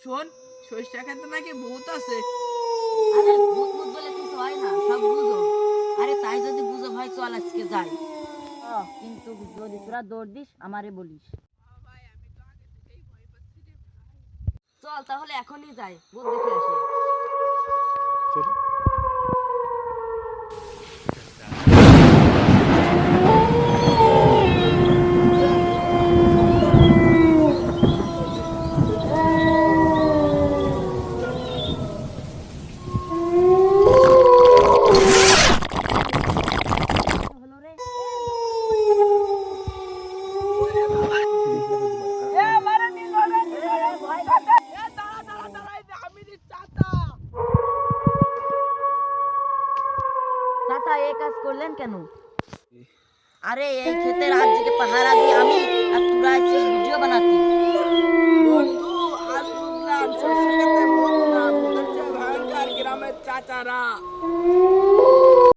শোন, সরিষা খেতে নাকি ভূত আছে। আরে ভূত ভূত বলে কিছু হয় না, সব গুজব। আরে তাই যদি গুজব হয় চল আজকে যাই। কিন্তু যদি তোরা দৌড় দিস আমারে বলিস। চল তাহলে এখনই যাই, ভূত দেখে আসি। হলো রে। চাচা এই কাজ করলেন কেন? আরে এই ক্ষেতের আজ থেকে পাহারা দিয়ে আমি আর তোরা এসেছিস ভিডিও বানাতি। বন্ধু, আজ বুঝলাম সরিষা খেতে ভূত না, ভূতের চেয়ে ভয়ঙ্কর গ্রামের চাচারা।